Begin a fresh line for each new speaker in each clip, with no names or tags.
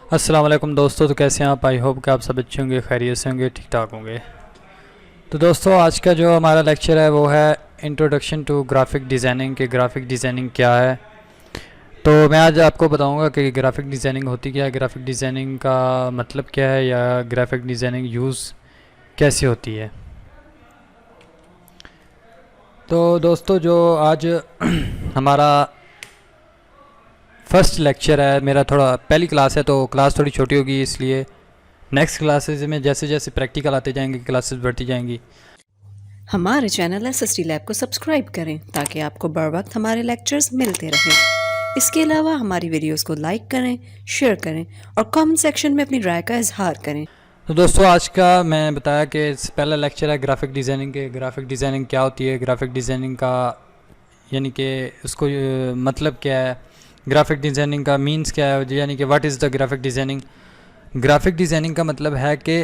अस्सलाम वालेकुम दोस्तों। तो कैसे हैं आप? आई होप कि आप सब अच्छे होंगे, खैरियत से होंगे, ठीक ठाक होंगे। तो दोस्तों आज का जो हमारा लेक्चर है वो है इंट्रोडक्शन टू ग्राफिक डिज़ाइनिंग कि ग्राफिक डिज़ाइनिंग क्या है। तो मैं आज आपको बताऊंगा कि ग्राफिक डिज़ाइनिंग होती क्या है, ग्राफिक डिज़ाइनिंग का मतलब क्या है, या ग्राफिक डिज़ाइनिंग यूज़ कैसे होती है। तो दोस्तों जो आज हमारा फर्स्ट लेक्चर है, मेरा थोड़ा पहली क्लास है तो क्लास थोड़ी छोटी होगी, इसलिए नेक्स्ट क्लासेज में जैसे जैसे प्रैक्टिकल आते जाएंगे क्लासेस बढ़ती जाएंगी।
हमारे चैनल एसएसटी लैब को सब्सक्राइब करें ताकि आपको बर वक्त हमारे लेक्चर्स मिलते रहें। इसके अलावा हमारी वीडियोस को लाइक करें, शेयर करें और कमेंट सेक्शन में अपनी राय का इजहार करें।
तो दोस्तों आज का मैं बताया कि पहला लेक्चर है ग्राफिक डिज़ाइनिंग के। ग्राफिक डिज़ाइनिंग क्या होती है, ग्राफिक डिज़ाइनिंग का यानी कि उसको मतलब क्या है, ग्राफिक डिज़ाइनिंग का मीन्स क्या है, यानी कि what is the graphic designing. Graphic designing का मतलब है कि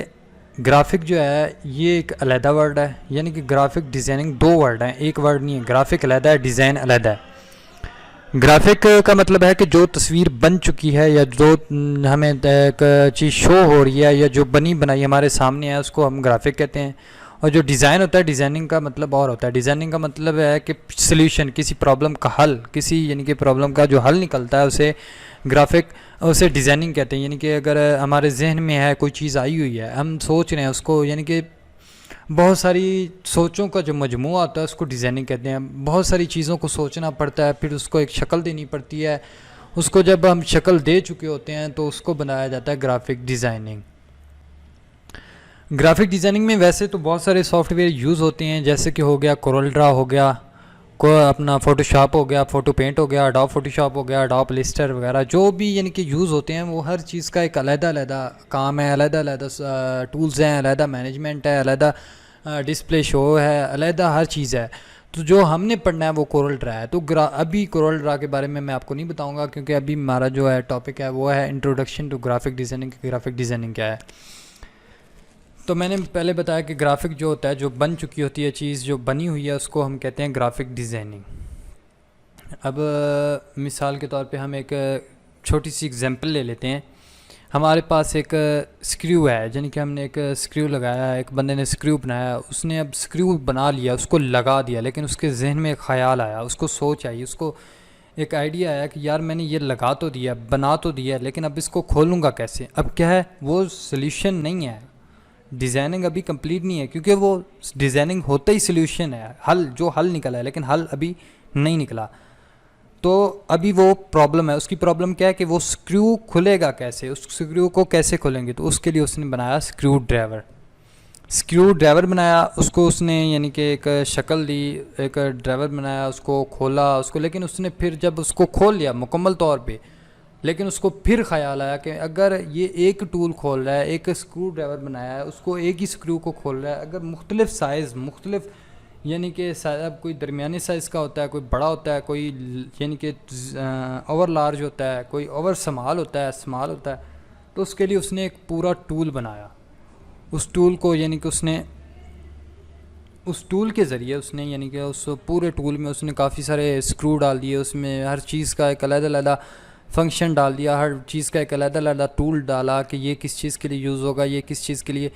ग्राफिक जो है ये एक अलहदा वर्ड है, यानी कि ग्राफिक डिज़ाइनिंग दो वर्ड हैं, एक वर्ड नहीं है। ग्राफिक अलहदा है, डिज़ाइन अलहदा है। ग्राफिक का मतलब है कि जो तस्वीर बन चुकी है या जो हमें एक चीज़ शो हो रही है या जो बनी बनाई हमारे सामने है उसको हम ग्राफिक कहते हैं। और जो डिज़ाइन होता है, डिज़ाइनिंग का मतलब और होता है। डिज़ाइनिंग का मतलब है कि सल्यूशन, किसी प्रॉब्लम का हल, किसी यानी कि प्रॉब्लम का जो हल निकलता है उसे ग्राफिक, उसे डिज़ाइनिंग कहते हैं। यानी कि अगर हमारे जहन में है कोई चीज़ आई हुई है, हम सोच रहे हैं उसको, यानी कि बहुत सारी सोचों का जो मजमूआ होता है उसको डिज़ाइनिंग कहते हैं। बहुत सारी चीज़ों को सोचना पड़ता है, फिर उसको एक शक्ल देनी पड़ती है। उसको जब हम शक्ल दे चुके होते हैं तो उसको बनाया जाता है ग्राफिक डिज़ाइनिंग। ग्राफिक डिज़ाइनिंग में वैसे तो बहुत सारे सॉफ्टवेयर यूज़ होते हैं, जैसे कि हो गया कोरल ड्रा, हो गया को अपना फ़ोटोशॉप, हो गया फ़ोटो पेंट, हो गया अडोब फ़ोटोशॉप, हो गया अडोब इलस्ट्रेटर वगैरह। जो भी यानी कि यूज़ होते हैं वो हर चीज़ का एक अलग-अलग काम है, अलग-अलग टूल्स हैं, अलग मैनेजमेंट है, अलग डिस्प्ले शो है, अलग हर चीज़ है। तो जो हमने पढ़ना है वो कोरल ड्रा है। तो अभी कोरल ड्रा के बारे में मैं आपको नहीं बताऊंगा, क्योंकि अभी हमारा जो है टॉपिक है वो है introduction to graphic designing. Graphic designing क्या है। तो मैंने पहले बताया कि ग्राफिक जो होता है, जो बन चुकी होती है चीज़, जो बनी हुई है, उसको हम कहते हैं ग्राफिक डिज़ाइनिंग। अब मिसाल के तौर पे हम एक छोटी सी एग्जांपल ले लेते हैं। हमारे पास एक स्क्रू है, यानी कि हमने एक स्क्रू लगाया है, एक बंदे ने स्क्रू बनाया, उसने अब स्क्रू बना लिया, उसको लगा दिया, लेकिन उसके जहन में एक ख़्याल आया, उसको सोच आई, उसको एक आइडिया आया कि यार मैंने ये लगा तो दिया, बना तो दिया, लेकिन अब इसको खोलूँगा कैसे। अब क्या है, वो सल्यूशन नहीं है, डिज़ाइनिंग अभी कंप्लीट नहीं है, क्योंकि वो डिज़ाइनिंग होते ही सल्यूशन है, हल जो हल निकला है, लेकिन हल अभी नहीं निकला। तो अभी वो प्रॉब्लम है। उसकी प्रॉब्लम क्या है कि वो स्क्रू खुलेगा कैसे, उस स्क्रू को कैसे खोलेंगे। तो उसके लिए उसने बनाया स्क्रू ड्राइवर। स्क्रू ड्राइवर बनाया, उसको उसने यानी कि एक शक्ल दी, एक ड्राइवर बनाया, उसको खोला उसको, लेकिन उसने फिर जब उसको खोल लिया मुकम्मल तौर पे, लेकिन उसको फिर ख्याल आया कि अगर ये एक टूल खोल रहा है, एक स्क्रू ड्राइवर बनाया है, उसको एक ही स्क्रू को खोल रहा है, अगर मुख्तलिफ साइज़, मुख्तलिफ यानी कि अब कोई दरमियानी साइज़ का होता है, कोई बड़ा होता है, कोई यानी कि ओवर लार्ज होता है, कोई ओवर स्मॉल होता है, स्मॉल होता है। तो उसके लिए उसने एक पूरा टूल बनाया। उस टूल को यानी कि उसने उस टूल के ज़रिए उसने यानी कि उस पूरे टूल में उसने काफ़ी सारे स्क्रू डाल दिए, उसमें हर चीज़ का एक अलग-अलग फंक्शन डाल दिया, हर चीज़ का एक अलग-अलग टूल डाला कि ये किस चीज़ के लिए यूज़ होगा, ये किस चीज़ के लिए।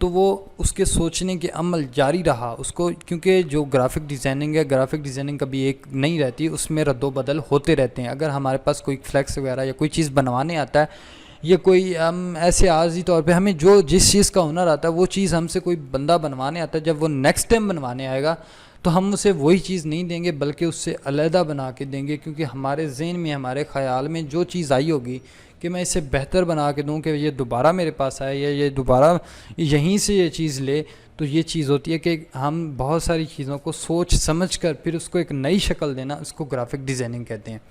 तो वो उसके सोचने के अमल जारी रहा उसको, क्योंकि जो ग्राफिक डिज़ाइनिंग है, ग्राफिक डिज़ाइनिंग कभी एक नहीं रहती, उसमें रद्दोबदल होते रहते हैं। अगर हमारे पास कोई फ्लैक्स वगैरह या कोई चीज़ बनवाने आता है, ये कोई हम ऐसे आर्जी तौर पे हमें जो जिस चीज़ का हुनर आता है वो चीज़ हमसे कोई बंदा बनवाने आता है, जब वो नेक्स्ट टाइम बनवाने आएगा तो हम उसे वही चीज़ नहीं देंगे बल्कि उससे अलहदा बना के देंगे, क्योंकि हमारे जहन में, हमारे ख़याल में जो चीज़ आई होगी कि मैं इसे बेहतर बना के दूं कि ये दोबारा मेरे पास आए या ये दोबारा यहीं से ये चीज़ ले। तो ये चीज़ होती है कि हम बहुत सारी चीज़ों को सोच समझ कर फिर उसको एक नई शक्ल देना, उसको ग्राफिक डिज़ाइनिंग कहते हैं।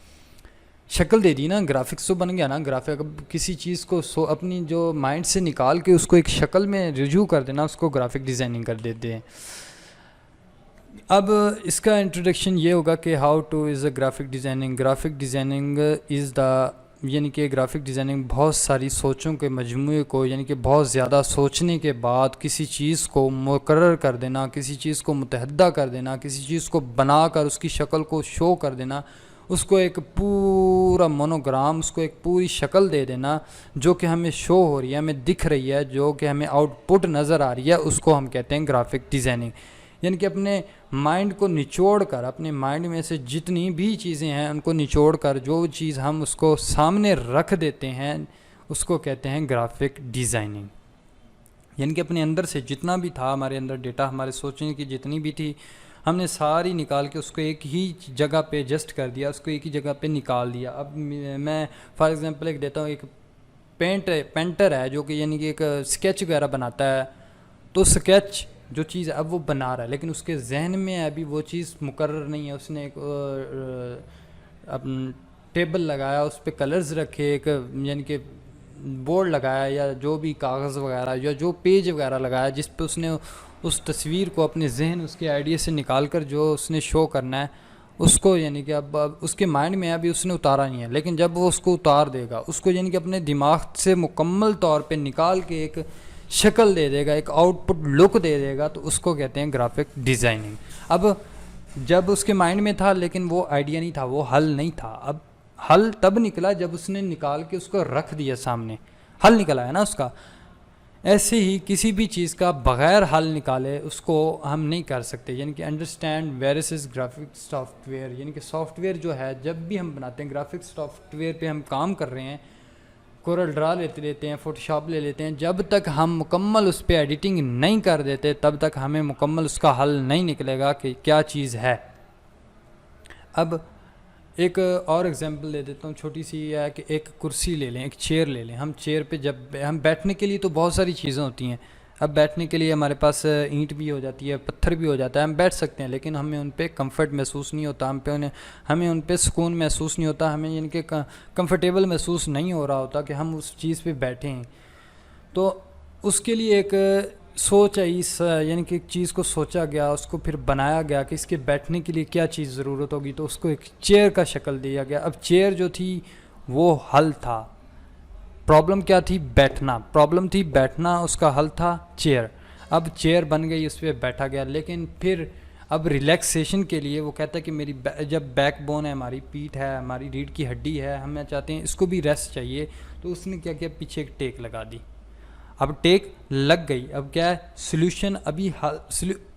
शक्ल दे दी ना, ग्राफिक्स तो बन गया ना। ग्राफिक अब किसी चीज़ को अपनी जो माइंड से निकाल के उसको एक शक्ल में रिज्यू कर देना, उसको ग्राफिक डिज़ाइनिंग कर देते हैं। अब इसका इंट्रोडक्शन ये होगा कि how two is a graphic designing. Graphic designing is the यानी कि ग्राफिक डिज़ाइनिंग बहुत सारी सोचों के मजमूए को, यानी कि बहुत ज़्यादा सोचने के बाद किसी चीज़ को मुकर्रर कर देना, किसी चीज़ को मुतहद्दा कर देना, किसी चीज़ को बना कर उसकी शक्ल को शो कर देना, उसको एक पूरा मोनोग्राम, उसको एक पूरी शक्ल दे देना जो कि हमें शो हो रही है, हमें दिख रही है, जो कि हमें आउटपुट नज़र आ रही है, उसको हम कहते हैं ग्राफिक डिज़ाइनिंग। यानी कि अपने माइंड को निचोड़ कर, अपने माइंड में से जितनी भी चीज़ें हैं उनको निचोड़ कर जो चीज़ हम उसको सामने रख देते हैं उसको कहते हैं ग्राफिक डिज़ाइनिंग। यानी कि अपने अंदर से जितना भी था, हमारे अंदर डेटा, हमारे सोचने की जितनी भी थी, हमने सारी निकाल के उसको एक ही जगह पे एडजस्ट कर दिया, उसको एक ही जगह पे निकाल दिया। अब मैं फॉर एग्जांपल एक देता हूँ, एक पेंटर है जो कि यानी कि एक स्केच वगैरह बनाता है, तो स्केच जो चीज़ अब वो बना रहा है लेकिन उसके जहन में अभी वो चीज़ मुकर्रर नहीं है। उसने एक अपन टेबल लगाया, उस पर कलर्स रखे, एक यानी कि बोर्ड लगाया या जो भी कागज़ वगैरह या जो पेज वगैरह लगाया जिस पे उसने उस तस्वीर को अपने जहन, उसके आइडिया से निकाल कर जो उसने शो करना है उसको, यानी कि अब उसके माइंड में अभी उसने उतारा नहीं है, लेकिन जब वो उसको उतार देगा, उसको यानी कि अपने दिमाग से मुकम्मल तौर पे निकाल के एक शक्ल दे देगा, एक आउटपुट लुक दे देगा, तो उसको कहते हैं ग्राफिक डिज़ाइनिंग। अब जब उसके माइंड में था लेकिन वो आइडिया नहीं था, वो हल नहीं था। अब हल तब निकला जब उसने निकाल के उसको रख दिया सामने, हल निकला है ना उसका। ऐसे ही किसी भी चीज़ का बग़ैर हल निकाले उसको हम नहीं कर सकते। यानी कि अंडरस्टैंड वेरियस ग्राफिक सॉफ्टवेयर, यानी कि सॉफ्टवेयर जो है जब भी हम बनाते हैं, ग्राफिक सॉफ्टवेयर पे हम काम कर रहे हैं, कोरल ड्रा लेते हैं, फोटोशॉप ले लेते हैं, जब तक हम मुकम्मल उस पर एडिटिंग नहीं कर देते तब तक हमें मुकम्मल उसका हल नहीं निकलेगा कि क्या चीज़ है। अब एक और एग्जांपल दे देता हूँ, छोटी सी है कि एक कुर्सी ले लें, एक चेयर ले लें। हम चेयर पे जब हम बैठने के लिए तो बहुत सारी चीज़ें होती हैं। अब बैठने के लिए हमारे पास ईंट भी हो जाती है, पत्थर भी हो जाता है, हम बैठ सकते हैं, लेकिन हमें उन पे कंफर्ट महसूस नहीं होता, हमें उन पे सुकून महसूस नहीं होता, हमें यानी कि कंफर्टेबल महसूस नहीं हो रहा होता कि हम उस चीज़ पे बैठे हैं। तो उसके लिए एक सोच आई, यानी कि एक चीज़ को सोचा गया, उसको फिर बनाया गया कि इसके बैठने के लिए क्या चीज़ ज़रूरत होगी, तो उसको एक चेयर का शक्ल दिया गया। अब चेयर जो थी वो हल था, प्रॉब्लम क्या थी? बैठना, प्रॉब्लम थी बैठना, उसका हल था चेयर। अब चेयर बन गई, उस पर बैठा गया, लेकिन फिर अब रिलैक्सेशन के लिए वो कहता है कि मेरी जब बैकबोन है, हमारी पीठ है, हमारी रीढ़ की हड्डी है, हमें चाहते हैं इसको भी रेस्ट चाहिए, तो उसने क्या किया, पीछे एक टेक लगा दी। अब टेक लग गई, अब क्या है, सोल्यूशन अभी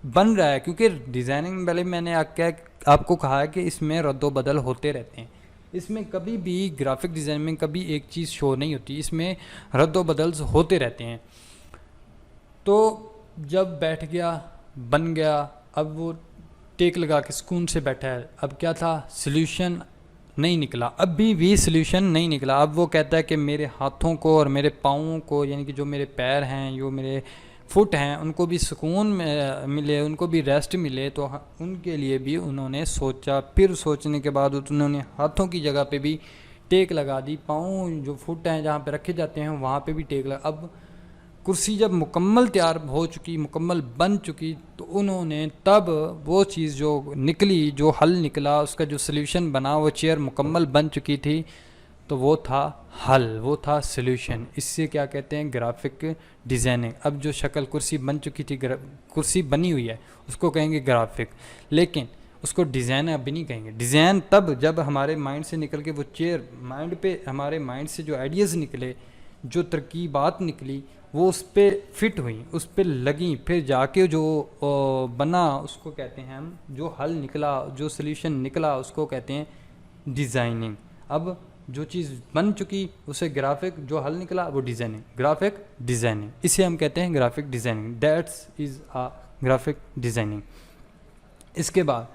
बन रहा है, क्योंकि डिज़ाइनिंग पहले मैंने आपको कहा है कि इसमें रद्दो बदल होते रहते हैं। इसमें कभी भी ग्राफिक डिज़ाइन में कभी एक चीज़ शो नहीं होती, इसमें रद्दो बदल होते रहते हैं। तो जब बैठ गया, बन गया, अब वो टेक लगा के सुकून से बैठा है। अब क्या था, सोल्यूशन नहीं निकला, अभी भी सोल्यूशन नहीं निकला। अब वो कहता है कि मेरे हाथों को और मेरे पाँवों को, यानी कि जो मेरे पैर हैं, जो मेरे फुट हैं, उनको भी सुकून मिले, उनको भी रेस्ट मिले। तो उनके लिए भी उन्होंने सोचा, फिर सोचने के बाद उन्होंने हाथों की जगह पे भी टेक लगा दी, पाँव जो फुट हैं जहाँ पे रखे जाते हैं वहाँ पे भी टेक लगा। अब कुर्सी जब मुकम्मल तैयार हो चुकी, मुकम्मल बन चुकी, तो उन्होंने तब वो चीज़ जो निकली, जो हल निकला, उसका जो सल्यूशन बना, वो चेयर मुकम्मल बन चुकी थी, तो वो था हल, वो था सल्यूशन। इससे क्या कहते हैं, ग्राफिक डिज़ाइनिंग। अब जो शक्ल कुर्सी बन चुकी थी, कुर्सी बनी हुई है, उसको कहेंगे ग्राफिक, लेकिन उसको डिज़ाइन अभी नहीं कहेंगे। डिज़ाइन तब जब हमारे माइंड से निकल के वो चेयर माइंड पे, हमारे माइंड से जो आइडियाज़ निकले, जो तरकीबात निकली, वो उस पर फिट हुई, उस पर लगी, फिर जाके जो बना उसको कहते हैं हम, जो हल निकला, जो सल्यूशन निकला, उसको कहते हैं डिज़ाइनिंग। अब जो चीज़ बन चुकी उसे ग्राफिक, जो हल निकला वो डिज़ाइनिंग, ग्राफिक डिज़ाइनिंग, इसे हम कहते हैं graphic designing. That's is a graphic designing. इसके बाद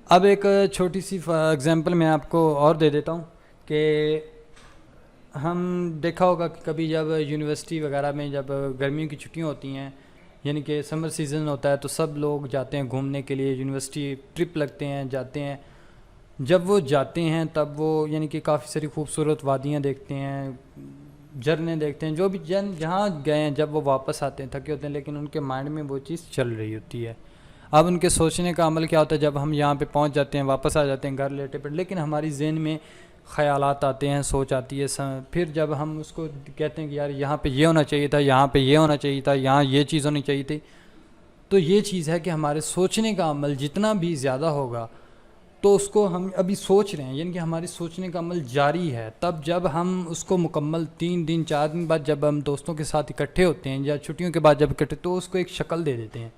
अब एक छोटी सी एग्जांपल मैं आपको और दे देता हूँ कि हम देखा होगा कि कभी जब यूनिवर्सिटी वगैरह में जब गर्मियों की छुट्टियां होती हैं, यानी कि समर सीज़न होता है, तो सब लोग जाते हैं घूमने के लिए, यूनिवर्सिटी ट्रिप लगते हैं, जाते हैं। जब वो जाते हैं तब वो यानी कि काफ़ी सारी खूबसूरत वादियाँ देखते हैं, झरने देखते हैं, जो भी जहाँ गए हैं, जब वो वापस आते हैं थके होते हैं, लेकिन उनके माइंड में वो चीज़ चल रही होती है। अब उनके सोचने का अमल क्या होता है, जब हम यहाँ पे पहुँच जाते हैं, वापस आ जाते हैं घर लेटे पर, लेकिन हमारी ज़हन में ख़यालात आते हैं, सोच आती है। फिर जब हम उसको कहते हैं कि यार यहाँ पे ये होना चाहिए था, यहाँ पे ये होना चाहिए था, यहाँ ये चीज़ होनी चाहिए थी, तो ये चीज़ है कि हमारे सोचने का अमल जितना भी ज़्यादा होगा, तो उसको हम अभी सोच रहे हैं, यानी कि हमारी सोचने का अमल जारी है। तब जब हम उसको मुकम्मल 3 दिन 4 दिन बाद जब हम दोस्तों के साथ इकट्ठे होते हैं या छुट्टियों के बाद जब इकट्ठे, तो उसको एक शक्ल दे देते हैं,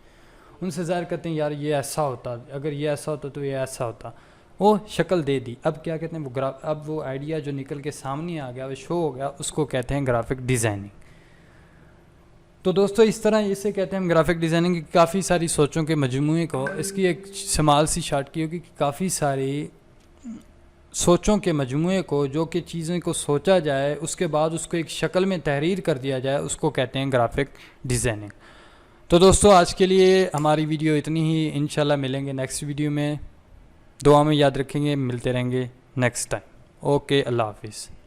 उनसे ज़ाहिर करते हैं यार ये ऐसा होता, अगर ये ऐसा होता तो ये ऐसा होता, वो शक्ल दे दी। अब क्या कहते हैं वो अब वो आइडिया जो निकल के सामने आ गया, वो शो हो गया, उसको कहते हैं ग्राफिक डिज़ाइनिंग। तो दोस्तों इस तरह इसे कहते हैं हम ग्राफिक डिज़ाइनिंग की काफ़ी सारी सोचों के मजमूए को, इसकी एक शमाल सी शार्ट की होगी कि काफ़ी सारी सोचों के मजमूए को, जो कि चीज़ों को सोचा जाए उसके बाद उसको एक शक्ल में तहरीर कर दिया जाए, उसको कहते हैं ग्राफिक डिज़ाइनिंग। तो दोस्तों आज के लिए हमारी वीडियो इतनी ही, इंशाल्लाह मिलेंगे नेक्स्ट वीडियो में। दुआ में याद रखेंगे, मिलते रहेंगे नेक्स्ट टाइम। ओके, अल्लाह हाफिज़।